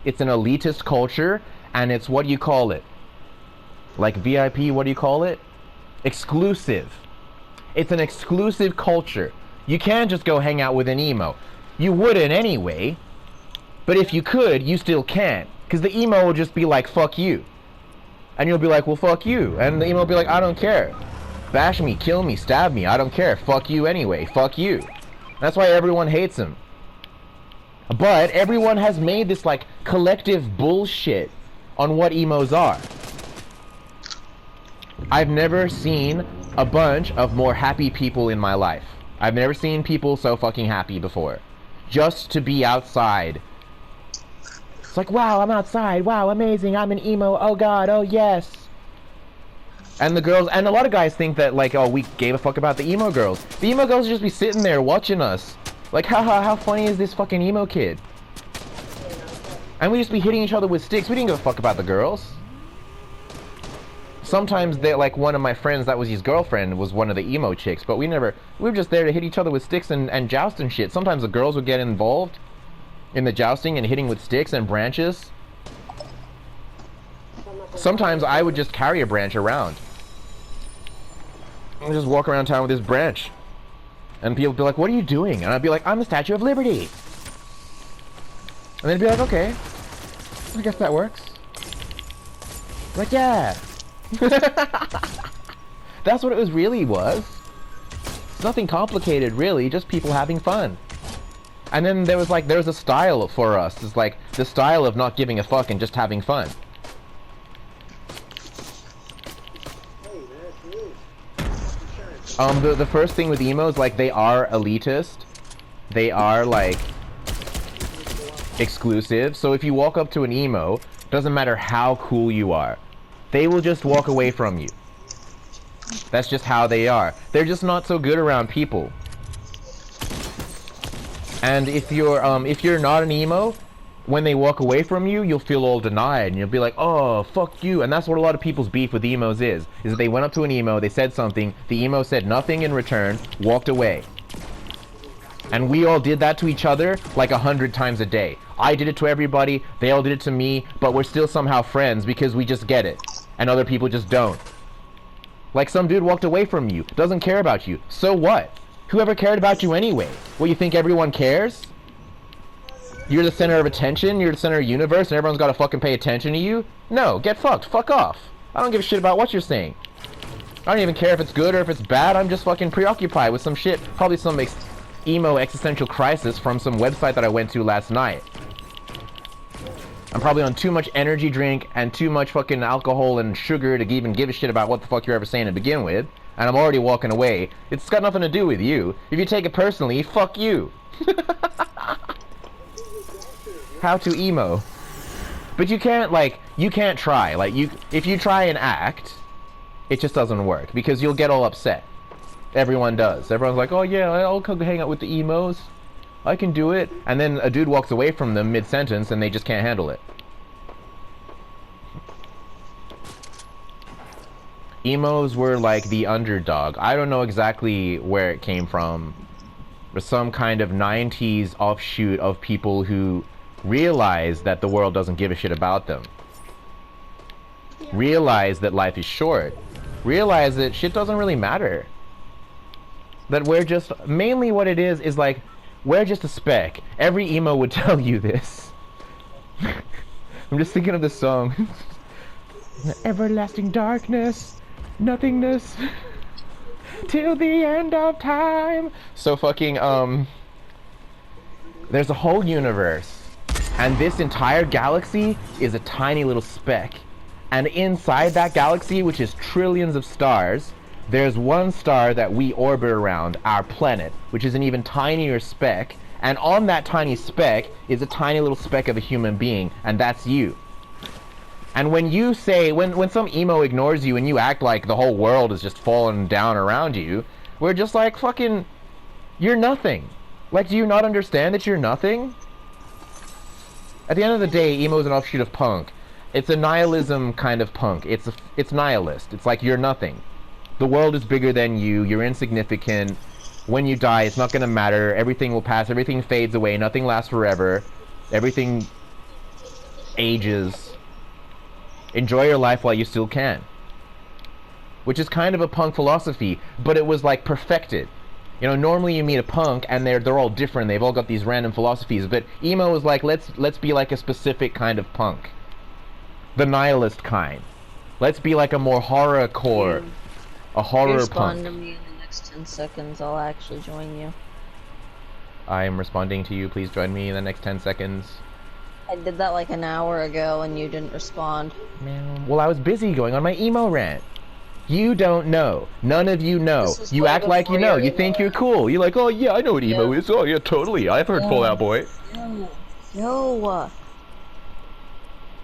It's an elitist culture. And it's, what do you call it? Like VIP, what do you call it? Exclusive. It's an exclusive culture. You can't just go hang out with an emo. You wouldn't anyway. But if you could, you still can't. Because the emo will just be like, fuck you. And you'll be like, well, fuck you. And the emo will be like, I don't care. Bash me, kill me, stab me, I don't care. Fuck you anyway. Fuck you. That's why everyone hates him. But everyone has made this, like, collective bullshit on what emos are. I've never seen a bunch of more happy people in my life. I've never seen people so fucking happy before. Just to be outside. It's like, wow, I'm outside. Wow, amazing. I'm an emo. Oh god, oh yes. And the girls, and a lot of guys think that, like, oh, we gave a fuck about the emo girls. The emo girls just be sitting there watching us. Like, haha, how funny is this fucking emo kid? And we just be hitting each other with sticks. We didn't give a fuck about the girls. Sometimes they, like, one of my friends that was his girlfriend was one of the emo chicks, but we were just there to hit each other with sticks and joust and shit. Sometimes the girls would get involved in the jousting and hitting with sticks and branches. Sometimes I would just carry a branch around. And just walk around town with this branch. And people would be like, what are you doing? And I'd be like, I'm the Statue of Liberty. And they'd be like, okay. I guess that works. Like, yeah. That's what it really was. It's nothing complicated, really. Just people having fun. And then there was a style for us. It's like the style of not giving a fuck and just having fun. The first thing with emos, like, they are elitist. They are, like, exclusive. So if you walk up to an emo, doesn't matter how cool you are, they will just walk away from you. That's just how they are. They're just not so good around people. And if you're not an emo, when they walk away from you, you'll feel all denied, and you'll be like, oh, fuck you. And that's what a lot of people's beef with emos is that they went up to an emo, they said something, the emo said nothing in return, walked away. And we all did that to each other like 100 times a day. I did it to everybody, they all did it to me, but we're still somehow friends because we just get it. And other people just don't. Like, some dude walked away from you, doesn't care about you. So what? Whoever cared about you anyway? What, you think everyone cares? You're the center of attention, you're the center of the universe, and everyone's gotta fucking pay attention to you? No, get fucked, fuck off. I don't give a shit about what you're saying. I don't even care if it's good or if it's bad, I'm just fucking preoccupied with some shit. Probably some emo existential crisis from some website that I went to last night. I'm probably on too much energy drink and too much fucking alcohol and sugar to even give a shit about what the fuck you're ever saying to begin with. And I'm already walking away. It's got nothing to do with you. If you take it personally, fuck you. How to emo. But you can't, like, you can't try. Like, if you try and act, it just doesn't work. Because you'll get all upset. Everyone does. Everyone's like, oh yeah, I'll come hang out with the emos. I can do it. And then a dude walks away from them mid-sentence and they just can't handle it. Emos were like the underdog. I don't know exactly where it came from. But some kind of 90s offshoot of people who realize that the world doesn't give a shit about them. Realize that life is short. Realize that shit doesn't really matter. That we're just, mainly what it is like, we're just a speck. Every emo would tell you this. I'm just thinking of this song. Everlasting darkness, nothingness, till the end of time. So fucking, there's a whole universe. And this entire galaxy is a tiny little speck. And inside that galaxy, which is trillions of stars, there's one star that we orbit around, our planet, which is an even tinier speck. And on that tiny speck is a tiny little speck of a human being, and that's you. And when you say, when some emo ignores you and you act like the whole world is just falling down around you, we're just like, fucking, you're nothing. Like, do you not understand that you're nothing? At the end of the day, emo is an offshoot of punk. It's a nihilism kind of punk. It's nihilist. It's like, you're nothing. The world is bigger than you. You're insignificant. When you die, it's not gonna matter. Everything will pass. Everything fades away. Nothing lasts forever. Everything ages. Enjoy your life while you still can. Which is kind of a punk philosophy, but it was like perfected. You know, normally you meet a punk and they're all different. They've all got these random philosophies, but emo was like, let's be like a specific kind of punk. The nihilist kind. Let's be like a more horrorcore, a horror respond punk. to me in the next 10 seconds, I'll actually join you. I am responding to you. Please join me in the next 10 seconds. I did that like an hour ago and you didn't respond. Man, well, I was busy going on my emo rant. You don't know. None of you know. This was You way act like you before know. your You emo think you're era. cool. You're like, oh yeah, I know what emo Yeah. is. Oh yeah, totally. I've heard Fall Out Boy. Yo.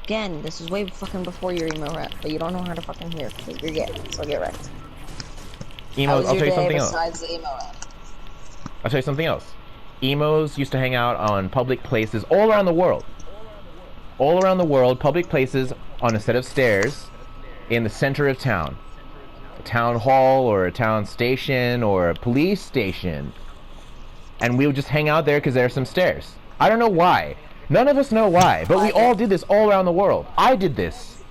Again, this is way fucking before your emo rap, but you don't know how to fucking hear because you're gay. So get right. How Emos. was I'll your tell you day something else. besides the emo rap? I'll tell you something else. Emos used to hang out on public places all around the world. All around the world, public places on a set of stairs in the center of town. A town hall or a town station or a police station. And we would just hang out there because there are some stairs. I don't know why. None of us know why, but we all did this all around the world. I did this.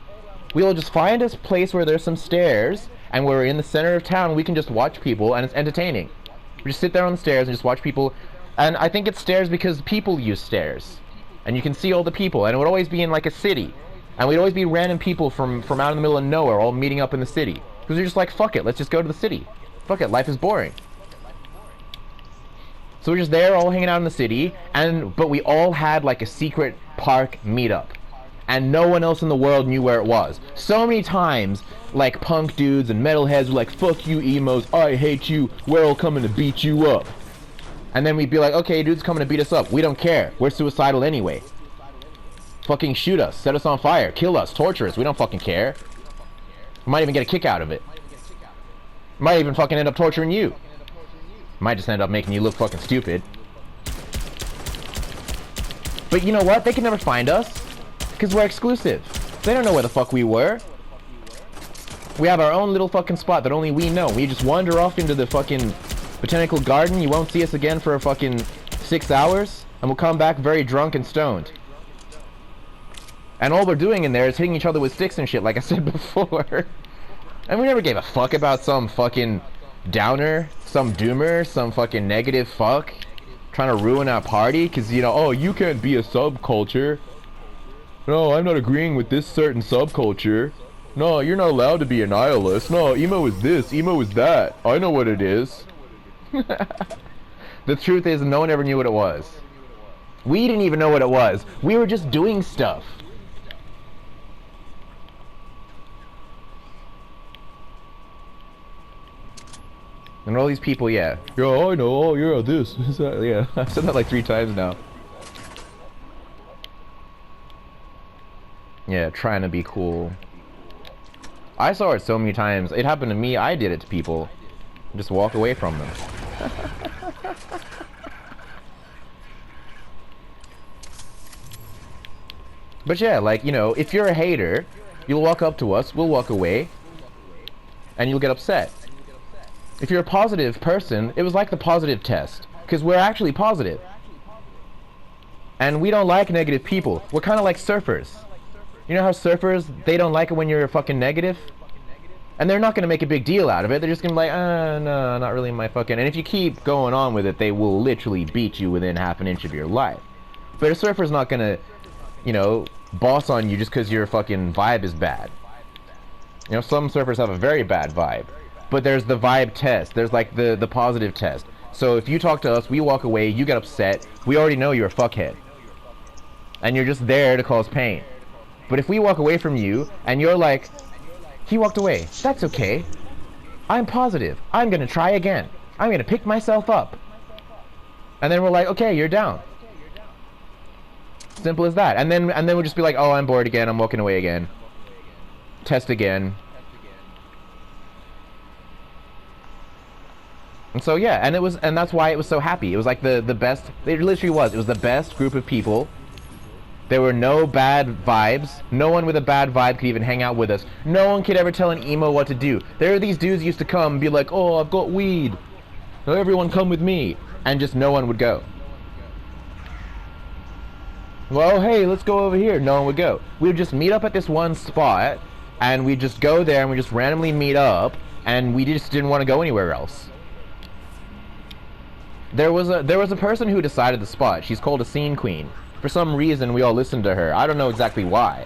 We'll just find a place where there's some stairs and we're in the center of town. We can just watch people and it's entertaining. We just sit there on the stairs and just watch people. And I think it's stairs because people use stairs. And you can see all the people. And it would always be in like a city. And we'd always be random people from out in the middle of nowhere all meeting up in the city. Because we're just like, fuck it, let's just go to the city. Fuck it, life is boring. So we're just there all hanging out in the city. But we all had like a secret park meetup. And no one else in the world knew where it was. So many times, like punk dudes and metalheads were like, fuck you emos, I hate you, we're all coming to beat you up. And then we'd be like, okay, dude's coming to beat us up. We don't care. We're suicidal anyway. Fucking shoot us, set us on fire, kill us, torture us. We don't fucking care. We might even get a kick out of it. Might even fucking end up torturing you. Might just end up making you look fucking stupid. But you know what? They can never find us. Because we're exclusive. They don't know where the fuck we were. We have our own little fucking spot that only we know. We just wander off into the fucking botanical garden. You won't see us again for a fucking 6 hours. And we'll come back very drunk and stoned. And all we're doing in there is hitting each other with sticks and shit, like I said before. And we never gave a fuck about some fucking downer, some doomer, some fucking negative fuck trying to ruin our party. Because, you know, oh, you can't be a subculture. No, I'm not agreeing with this certain subculture. No, you're not allowed to be a nihilist. No, emo is this, emo is that. I know what it is. The truth is, no one ever knew what it was. We didn't even know what it was. We were just doing stuff. And all these people, yeah. Yeah, I know, oh, yeah, this, that, yeah. I've said that like 3 times now. Yeah, trying to be cool. I saw it so many times. It happened to me. I did it to people. Just walk away from them. But yeah, like, you know, if you're a hater, you'll walk up to us, we'll walk away, and you'll get upset. If you're a positive person, it was like the positive test. Because we're actually positive. And we don't like negative people. We're kind of like surfers. You know how surfers, they don't like it when you're fucking negative? And they're not going to make a big deal out of it. They're just going to be like, no, not really my fucking... And if you keep going on with it, they will literally beat you within half an inch of your life. But a surfer's not going to, you know, boss on you just because your fucking vibe is bad. You know, some surfers have a very bad vibe. But there's the vibe test. There's like the positive test. So if you talk to us, we walk away, you get upset, we already know you're a fuckhead. And you're just there to cause pain. But if we walk away from you, and you're like, he walked away, that's okay. I'm positive. I'm gonna try again. I'm gonna pick myself up. And then we're like, okay, you're down. Simple as that. And then we'll just be like, oh, I'm bored again, I'm walking away again. Test again. And so yeah, and that's why it was so happy. It was like the best, it literally was. It was the best group of people. There were no bad vibes. No one with a bad vibe could even hang out with us. No one could ever tell an emo what to do. There are these dudes used to come and be like, oh, I've got weed. Now everyone come with me. And just no one would go. Well, hey, let's go over here. No one would go. We would just meet up at this one spot, and we'd just go there and we just randomly meet up, and we just didn't want to go anywhere else. There was a person who decided the spot. She's called a scene queen. For some reason, we all listened to her. I don't know exactly why.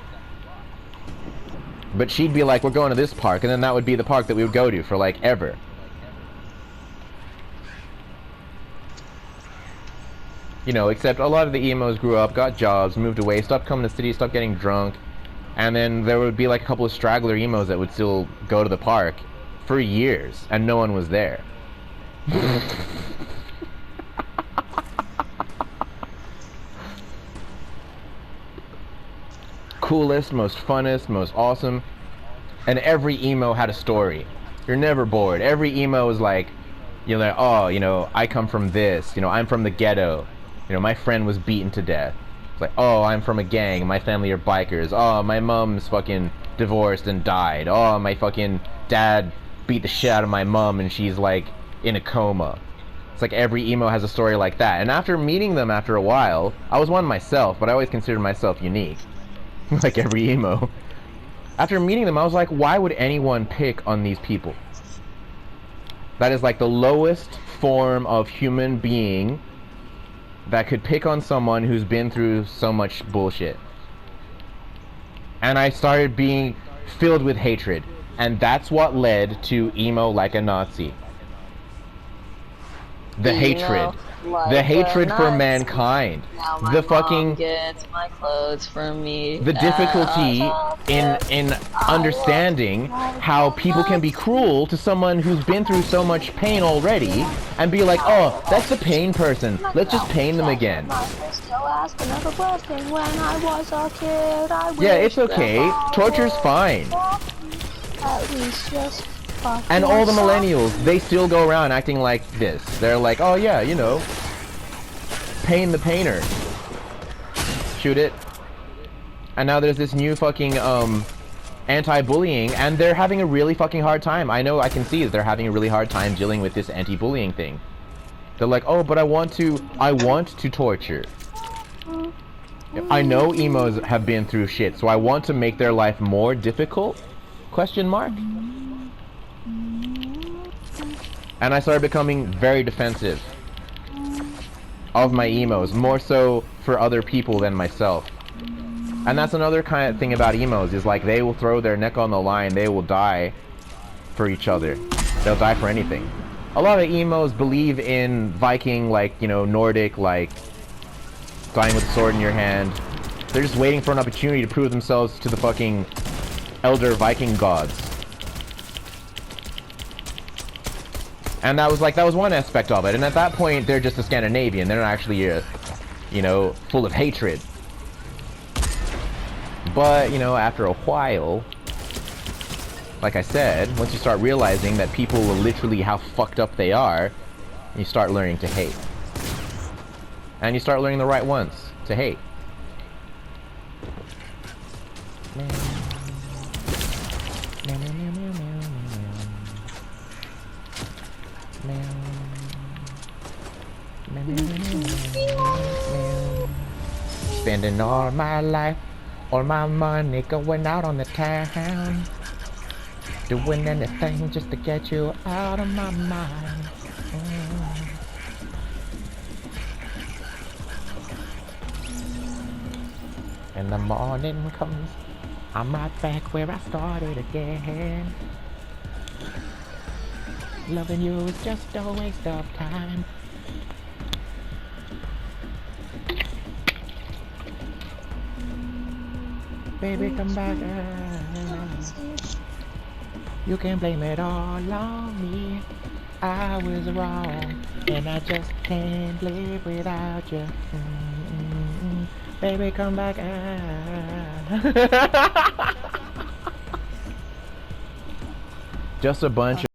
But she'd be like, we're going to this park, and then that would be the park that we would go to for, like, ever. You know, except a lot of the emos grew up, got jobs, moved away, stopped coming to the city, stopped getting drunk. And then there would be, like, a couple of straggler emos that would still go to the park. for years, and no one was there. Coolest, most funnest, most awesome. And every emo had a story. You're never bored. Every emo is like, you're like, oh, you know, I come from this. You know, I'm from the ghetto. You know, my friend was beaten to death. It's like, oh, I'm from a gang. My family are bikers. Oh, my mom's fucking divorced and died. Oh, my fucking dad beat the shit out of my mom and she's like in a coma. It's like every emo has a story like that. And after meeting them after a while, I was one myself, but I always considered myself unique. Like every emo. After meeting them, I was like, why would anyone pick on these people? That is like the lowest form of human being that could pick on someone who's been through so much bullshit. And I started being filled with hatred. And that's what led to emo like a Nazi. The hatred. The hatred for mankind. Now my The mom fucking gets my clothes from me. the difficulty in understanding how people can be cruel to someone who's been through so much pain already and be like, oh, that's a pain person, let's just pain them again. Yeah, it's okay. Torture's fine. And all the millennials, they still go around acting like this. They're like, oh yeah, you know, pain the painter. Shoot it. And now there's this new fucking anti-bullying, and they're having a really fucking hard time. I know, I can see that they're having a really hard time dealing with this anti-bullying thing. They're like, oh, but I want to torture. I know emos have been through shit, so I want to make their life more difficult? Question mark? And I started becoming very defensive of my emos, more so for other people than myself. And that's another kind of thing about emos, is like they will throw their neck on the line, they will die for each other. They'll die for anything. A lot of emos believe in Viking, like, you know, Nordic, like, dying with a sword in your hand. They're just waiting for an opportunity to prove themselves to the fucking elder Viking gods. And that was one aspect of it. And at that point, they're just a Scandinavian. They're not actually, you know, full of hatred. But, you know, after a while, like I said, once you start realizing that people are literally how fucked up they are, you start learning to hate. And you start learning the right ones to hate. Spending all my life, all my money going out on the town, doing anything just to get you out of my mind. And the morning comes, I'm right back where I started again. Loving you is just a waste of time. Baby, come back. You can blame it all on me. I was wrong, and I just can't live without you. Baby, come back. Just a bunch of